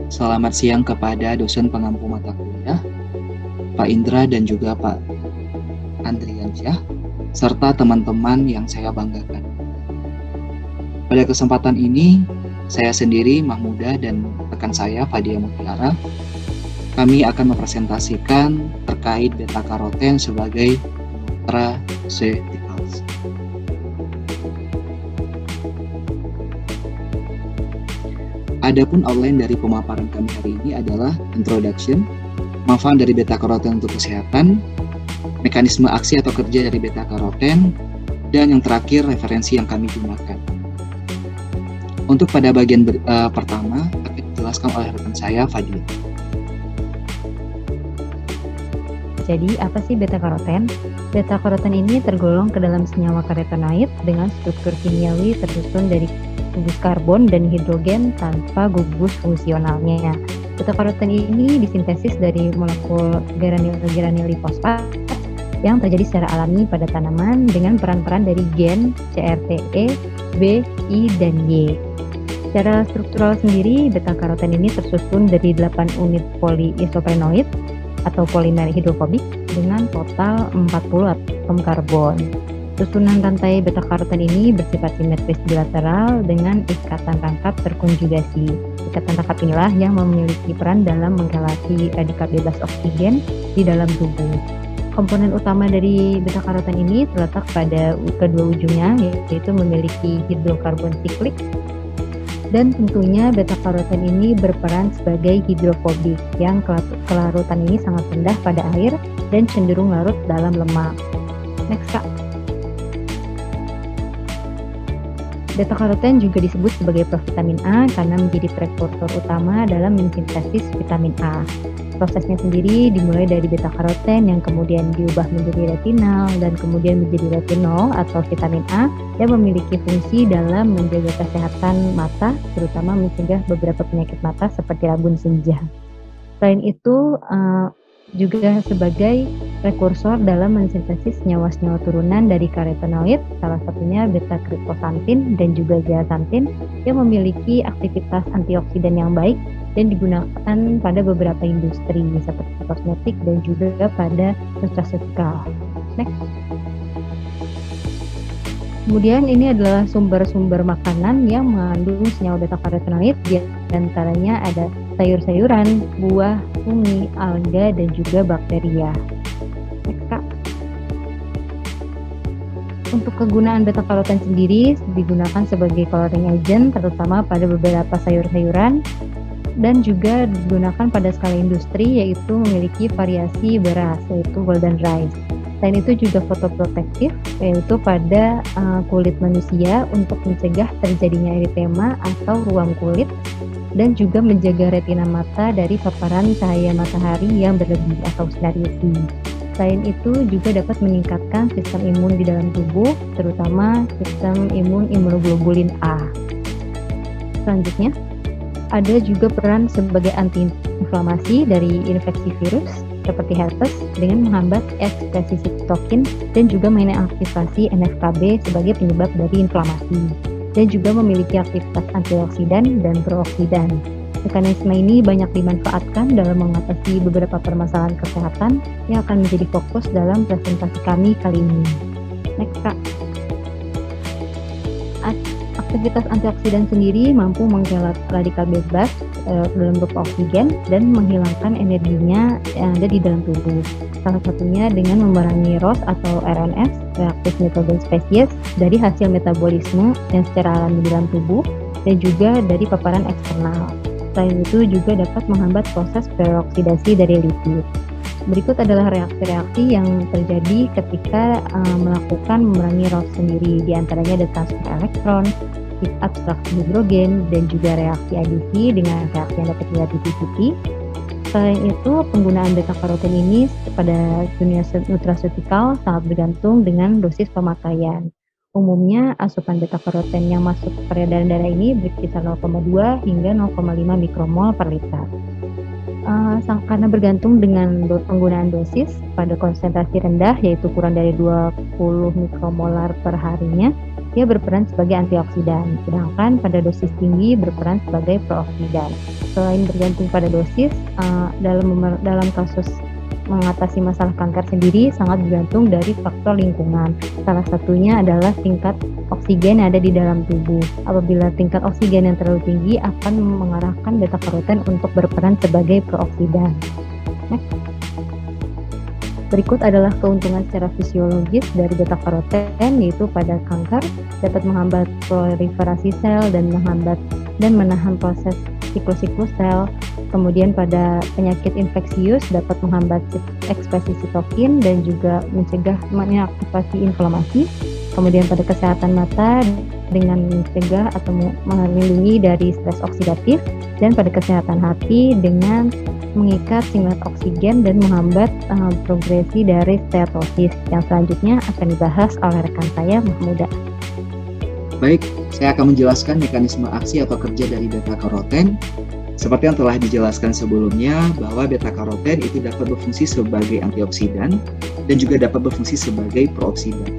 Selamat siang kepada dosen pengampu mata kuliah, Pak Indra dan juga Pak Andriansyah, serta teman-teman yang saya banggakan. Pada kesempatan ini, saya sendiri, Mahmuda, dan rekan saya, Fadia Mutiara, kami akan mempresentasikan terkait beta-karoten sebagai nutraceuticals. Adapun outline dari pemaparan kami hari ini adalah introduction, manfaat dari beta-karoten untuk kesehatan, mekanisme aksi atau kerja dari beta-karoten, dan yang terakhir referensi yang kami gunakan. Untuk pada bagian pertama akan dijelaskan oleh rekan saya, Fadia. Jadi, apa sih beta-karoten? Beta-karoten ini tergolong ke dalam senyawa karotenoid dengan struktur kimiawi tersusun dari gugus karbon dan hidrogen tanpa gugus fungsionalnya. Beta-karoten ini disintesis dari molekul granul fosfat yang terjadi secara alami pada tanaman dengan peran-peran dari gen CRTE, B, I, dan Y. Secara struktural sendiri, beta-karoten ini tersusun dari 8 unit polyisoprenoid atau polimer hidrofobik dengan total 40 atom karbon. Susunan rantai beta-karoten ini bersifat simetris bilateral dengan ikatan rangkap terkonjugasi. Ikatan rangkap inilah yang memiliki peran dalam menghelasi radikal bebas oksigen di dalam tubuh. Komponen utama dari beta-karoten ini terletak pada kedua ujungnya, yaitu memiliki hidrokarbon siklik, dan tentunya beta-karoten ini berperan sebagai hidrofobik yang kelarutan ini sangat rendah pada air dan cenderung larut dalam lemak. Next, Kak. Beta-karoten juga disebut sebagai provitamin A karena menjadi prekursor utama dalam mensintesis vitamin A. Prosesnya sendiri dimulai dari beta-karoten yang kemudian diubah menjadi retinal dan kemudian menjadi retinol atau vitamin A yang memiliki fungsi dalam menjaga kesehatan mata, terutama mencegah beberapa penyakit mata seperti rabun senja. Selain itu, juga sebagai prekursor dalam mensintesis senyawa-senyawa turunan dari karotenoid, salah satunya beta-kriptosantin dan juga zeaxanthin yang memiliki aktivitas antioksidan yang baik dan digunakan pada beberapa industri seperti kosmetik dan juga pada nutraceutical. Next. Kemudian ini adalah sumber-sumber makanan yang mengandung senyawa beta-karotenoid, di antaranya ada sayur-sayuran, buah, bumi, alga, dan juga bakteria. Next, Kak. Untuk kegunaan beta-karoten sendiri digunakan sebagai coloring agent terutama pada beberapa sayur-sayuran dan juga digunakan pada skala industri, yaitu memiliki variasi beras yaitu golden rice. Selain itu juga fotoprotektif yaitu pada kulit manusia untuk mencegah terjadinya eritema atau ruam kulit dan juga menjaga retina mata dari paparan cahaya matahari yang berlebih atau sinar UV. Selain itu juga dapat meningkatkan sistem imun di dalam tubuh, terutama sistem imunoglobulin A. Selanjutnya, ada juga peran sebagai antiinflamasi dari infeksi virus seperti herpes dengan menghambat ekspresi sitokin dan juga mengaktifasi NF-kB sebagai penyebab dari inflamasi dan juga memiliki aktivitas antioksidan dan prooksidan. Mekanisme ini banyak dimanfaatkan dalam mengatasi beberapa permasalahan kesehatan yang akan menjadi fokus dalam presentasi kami kali ini. Next, Kak. Aktivitas antioksidan sendiri mampu menghelat radikal bebas dalam bentuk oksigen dan menghilangkan energinya yang ada di dalam tubuh. Salah satunya dengan memerangi ROS atau RNS, reaktif nitrogen species, dari hasil metabolisme yang secara alami di dalam tubuh dan juga dari paparan eksternal. Selain itu juga dapat menghambat proses peroksidasi dari lipid. Berikut adalah reaksi-reaksi yang terjadi ketika melakukan memerangi ROS sendiri, diantaranya ada transfer elektron, abstraksi hidrogen, dan juga reaksi adisi dengan reaksi yang dapat dilihat di PCT. Selain itu, penggunaan beta-karoten ini pada dunia nutraceutical sangat bergantung dengan dosis pemakaian. Umumnya, asupan beta-karoten yang masuk ke peredaran darah ini berkisar 0,2 hingga 0,5 mikromol per liter. Karena bergantung dengan penggunaan dosis pada konsentrasi rendah, yaitu kurang dari 20 mikromolar per harinya, dia berperan sebagai antioksidan, sedangkan pada dosis tinggi berperan sebagai prooksidan. Selain bergantung pada dosis, dalam kasus mengatasi masalah kanker sendiri sangat bergantung dari faktor lingkungan. Salah satunya adalah tingkat oksigen yang ada di dalam tubuh. Apabila tingkat oksigen yang terlalu tinggi akan mengarahkan beta karoten untuk berperan sebagai prooksidan. Berikut adalah keuntungan secara fisiologis dari beta karoten, yaitu pada kanker dapat menghambat proliferasi sel dan menahan proses siklus sel. Kemudian pada penyakit infeksius dapat menghambat ekspresi sitokin dan juga mencegah mengaktifasi inflamasi. Kemudian pada kesehatan mata dengan mencegah atau melindungi dari stres oksidatif, dan pada kesehatan hati dengan mengikat singlet oksigen dan menghambat progresi dari steatosis. Yang selanjutnya akan dibahas oleh rekan saya, Mahmuda. Baik, saya akan menjelaskan mekanisme aksi atau kerja dari beta karoten. Seperti yang telah dijelaskan sebelumnya, bahwa beta karoten itu dapat berfungsi sebagai antioksidan dan juga dapat berfungsi sebagai prooksidan.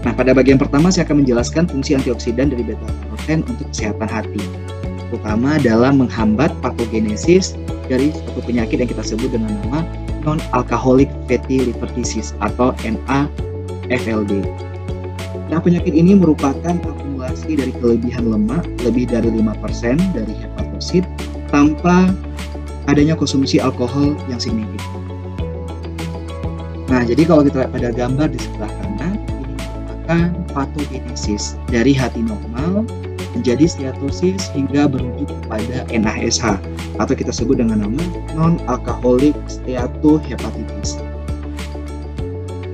Nah, pada bagian pertama saya akan menjelaskan fungsi antioksidan dari beta karoten untuk kesehatan hati, terutama dalam menghambat patogenesis dari suatu penyakit yang kita sebut dengan nama non-alcoholic fatty liver disease atau NAFLD. Nah, penyakit ini merupakan akumulasi dari kelebihan lemak lebih dari 5% dari hepatosit tanpa adanya konsumsi alkohol yang signifikan. Nah, jadi kalau kita lihat pada gambar di sebelah kanan, ini merupakan patogenesis dari hati normal menjadi steatosis hingga berujung kepada NASH atau kita sebut dengan nama non-alcoholic steatohepatitis.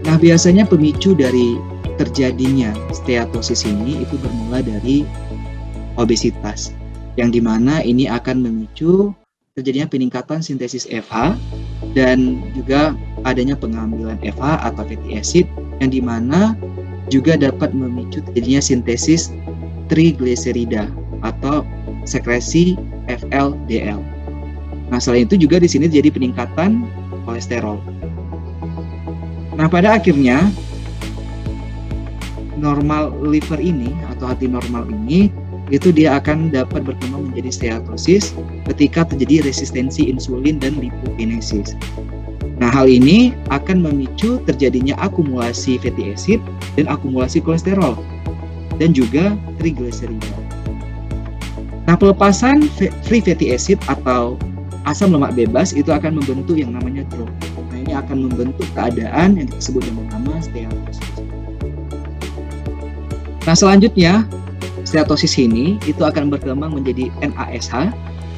Nah, biasanya pemicu dari terjadinya steatosis ini itu bermula dari obesitas, yang dimana ini akan memicu terjadinya peningkatan sintesis FH dan juga adanya pengambilan FH atau fatty acid, yang dimana juga dapat memicu terjadinya sintesis trigliserida atau sekresi FLDL. Nah, selain itu juga di sini terjadi peningkatan kolesterol. Nah, pada akhirnya normal liver ini atau hati normal ini itu dia akan dapat berkembang menjadi steatosis ketika terjadi resistensi insulin dan lipogenesis. Nah, hal ini akan memicu terjadinya akumulasi fatty acid dan akumulasi kolesterol dan juga trigliserida. Nah, pelepasan free fatty acid atau asam lemak bebas itu akan membentuk yang namanya drop. Nah, ini akan membentuk keadaan yang disebut dengan nama steatosis. Nah, selanjutnya steatosis ini itu akan berkembang menjadi NASH,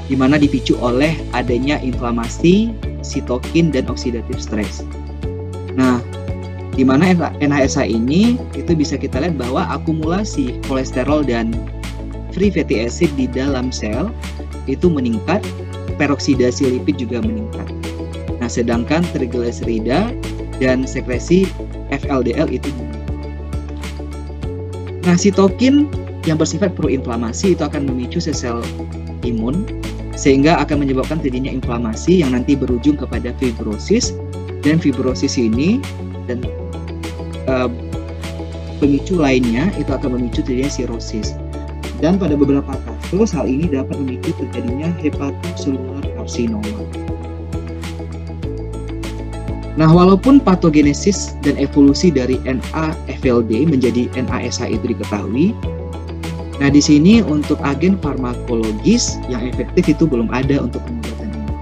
di mana dipicu oleh adanya inflamasi, sitokin, dan oksidatif stres. Nah, di mana NASH ini itu bisa kita lihat bahwa akumulasi kolesterol dan free fatty acid di dalam sel itu meningkat, peroksidasi lipid juga meningkat. Nah, sedangkan trigliserida dan sekresi FLDL itu meningkat. Nah, sitokin yang bersifat proinflamasi itu akan memicu sel imun sehingga akan menyebabkan terjadinya inflamasi yang nanti berujung kepada fibrosis, dan fibrosis ini dan pemicu lainnya itu akan memicu terjadinya sirosis. Dan pada beberapa kasus hal ini dapat memicu terjadinya hepatocellular carcinoma. Nah, walaupun patogenesis dan evolusi dari NAFLD menjadi NASH itu diketahui, nah di sini untuk agen farmakologis yang efektif itu belum ada untuk pengobatan ini.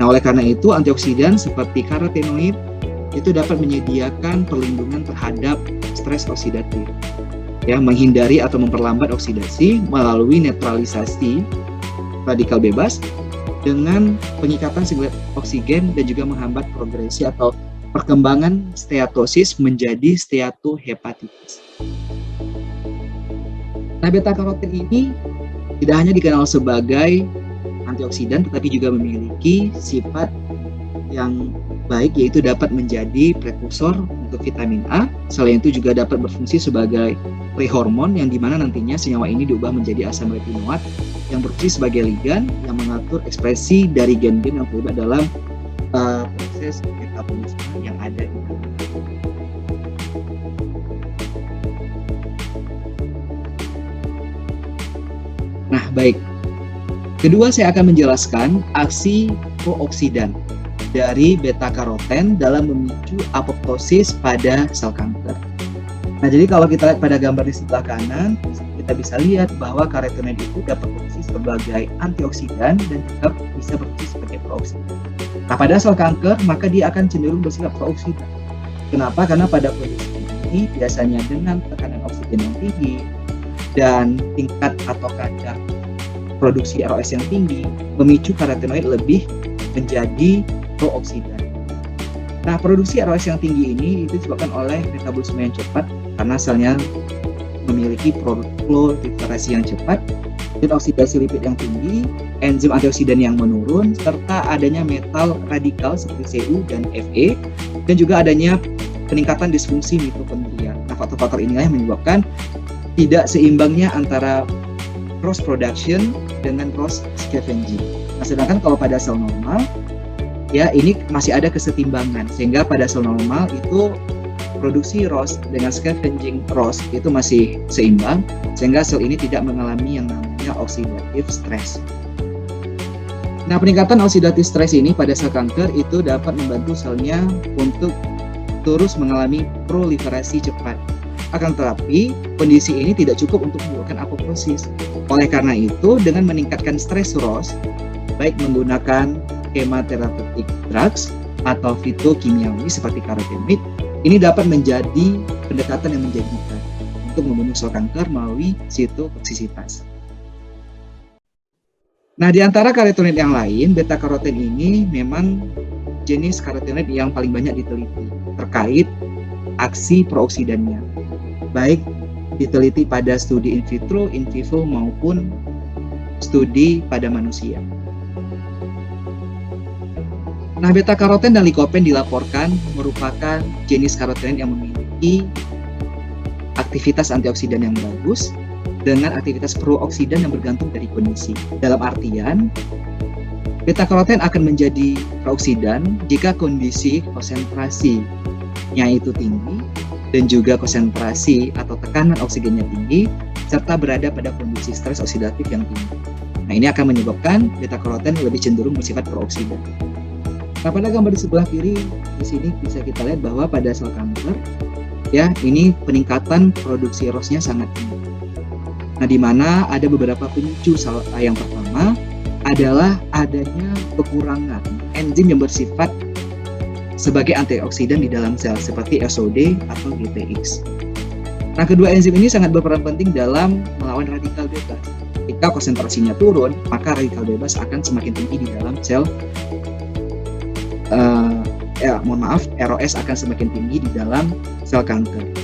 Nah, oleh karena itu antioksidan seperti karotenoid itu dapat menyediakan perlindungan terhadap stres oksidatif, ya, menghindari atau memperlambat oksidasi melalui netralisasi radikal bebas dengan pengikatan singlet oksigen dan juga menghambat progresi atau perkembangan steatosis menjadi steatohepatitis. Nah, beta karoten ini tidak hanya dikenal sebagai antioksidan, tetapi juga memiliki sifat yang baik, yaitu dapat menjadi prekursor untuk vitamin A. Selain itu juga dapat berfungsi sebagai prehormon, yang dimana nantinya senyawa ini diubah menjadi asam retinoat yang berfungsi sebagai ligan yang mengatur ekspresi dari gen-gen yang terlibat dalam proses metabolisme yang ada di dalam. Baik, kedua saya akan menjelaskan aksi prooksidan dari beta karoten dalam memicu apoptosis pada sel kanker. Nah, jadi kalau kita lihat pada gambar di sebelah kanan, kita bisa lihat bahwa karotenoid itu dapat berfungsi sebagai antioksidan dan juga bisa berfungsi sebagai prooksidan. Nah, pada sel kanker, maka dia akan cenderung bersifat prooksidan. Kenapa? Karena pada kondisi ini biasanya dengan tekanan oksigen yang tinggi dan tingkat atau kadar produksi ROS yang tinggi memicu karotenoid lebih menjadi prooksidan. Nah, produksi ROS yang tinggi ini itu disebabkan oleh metabolisme yang cepat karena selnya memiliki proliferasi yang cepat, dan oksidasi lipid yang tinggi, enzim antioksidan yang menurun, serta adanya metal radikal seperti Cu dan Fe, dan juga adanya peningkatan disfungsi mitokondria. Nah, faktor-faktor inilah yang menyebabkan tidak seimbangnya antara cross production dengan cross scavenging. Nah, sedangkan kalau pada sel normal, ya ini masih ada kesetimbangan, sehingga pada sel normal itu produksi ROS dengan scavenging ROS itu masih seimbang, sehingga sel ini tidak mengalami yang namanya oxidative stress. Nah, peningkatan oxidative stress ini pada sel kanker itu dapat membantu selnya untuk terus mengalami proliferasi cepat. Akan tetapi, kondisi ini tidak cukup untuk menyebabkan apoptosis. Oleh karena itu, dengan meningkatkan stres ROS, baik menggunakan chemotherapeutic drugs atau fitokimiawi seperti karotenoid, ini dapat menjadi pendekatan yang menjanjikan untuk membunuh sel kanker melalui sitotoksisitas. Nah, di antara karotenoid yang lain, beta karoten ini memang jenis karotenoid yang paling banyak diteliti terkait aksi prooksidannya, baik diteliti pada studi in vitro, in vivo maupun studi pada manusia. Nah, beta karoten dan likopen dilaporkan merupakan jenis karotenoid yang memiliki aktivitas antioksidan yang bagus dengan aktivitas prooksidan yang bergantung dari kondisi. Dalam artian, beta karoten akan menjadi prooksidan jika kondisi konsentrasinya itu tinggi dan juga konsentrasi atau tekanan oksigennya tinggi serta berada pada kondisi stres oksidatif yang tinggi. Nah, ini akan menyebabkan beta karoten lebih cenderung bersifat prooksidan. Nah, pada gambar di sebelah kiri di sini bisa kita lihat bahwa pada sel kanker, ya ini peningkatan produksi ROS-nya sangat tinggi. Nah, di mana ada beberapa pemicu. Yang pertama adalah adanya kekurangan enzim yang bersifat sebagai antioksidan di dalam sel seperti SOD atau GTX. Nah, kedua enzim ini sangat berperan penting dalam melawan radikal bebas. Jika konsentrasinya turun, maka radikal bebas akan semakin tinggi di dalam sel. ROS akan semakin tinggi di dalam sel kanker.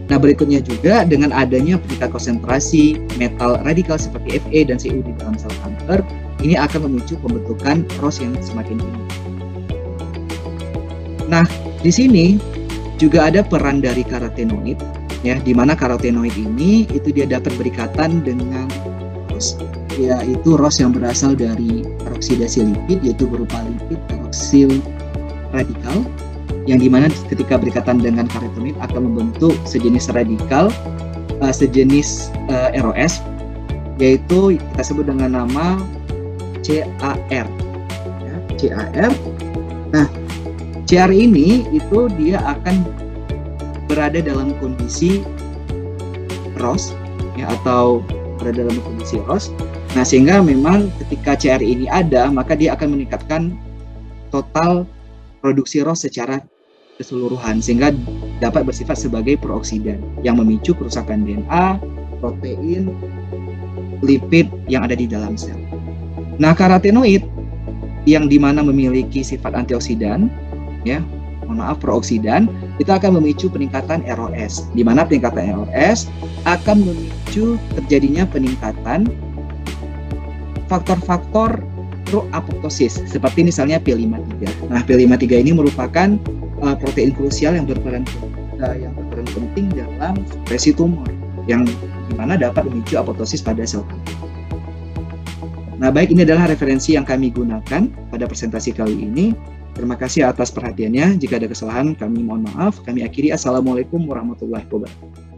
Nah, berikutnya juga dengan adanya peningkatan konsentrasi metal radikal seperti Fe dan Cu di dalam sel kanker, ini akan memicu pembentukan ROS yang semakin tinggi. Nah, di sini juga ada peran dari karotenoid, ya, di mana karotenoid ini itu dia dapat berikatan dengan ROS, yaitu ROS yang berasal dari oksidasi lipid, yaitu berupa lipid karoksil radikal, yang dimana ketika berikatan dengan karotenoid akan membentuk sejenis radikal, sejenis ROS, yaitu kita sebut dengan nama CAR. Ya, CAR. Nah, CAR ini itu dia akan berada dalam kondisi ROS, ya, atau berada dalam kondisi ROS. Nah, sehingga memang ketika CR ini ada, maka dia akan meningkatkan total produksi ROS secara keseluruhan, sehingga dapat bersifat sebagai prooksidan yang memicu kerusakan DNA, protein, lipid yang ada di dalam sel. Nah, karotenoid yang dimana memiliki sifat antioksidan, ya, prooksidan, itu akan memicu peningkatan ROS, di mana peningkatan ROS akan memicu terjadinya peningkatan faktor-faktor pro-apoptosis seperti misalnya P53. Nah, P53 ini merupakan protein krusial yang berperan penting dalam supresi tumor yang dimana dapat memicu apoptosis pada sel kanker. Nah, baik, ini adalah referensi yang kami gunakan pada presentasi kali ini. Terima kasih atas perhatiannya. Jika ada kesalahan, kami mohon maaf. Kami akhiri. Assalamualaikum warahmatullahi wabarakatuh.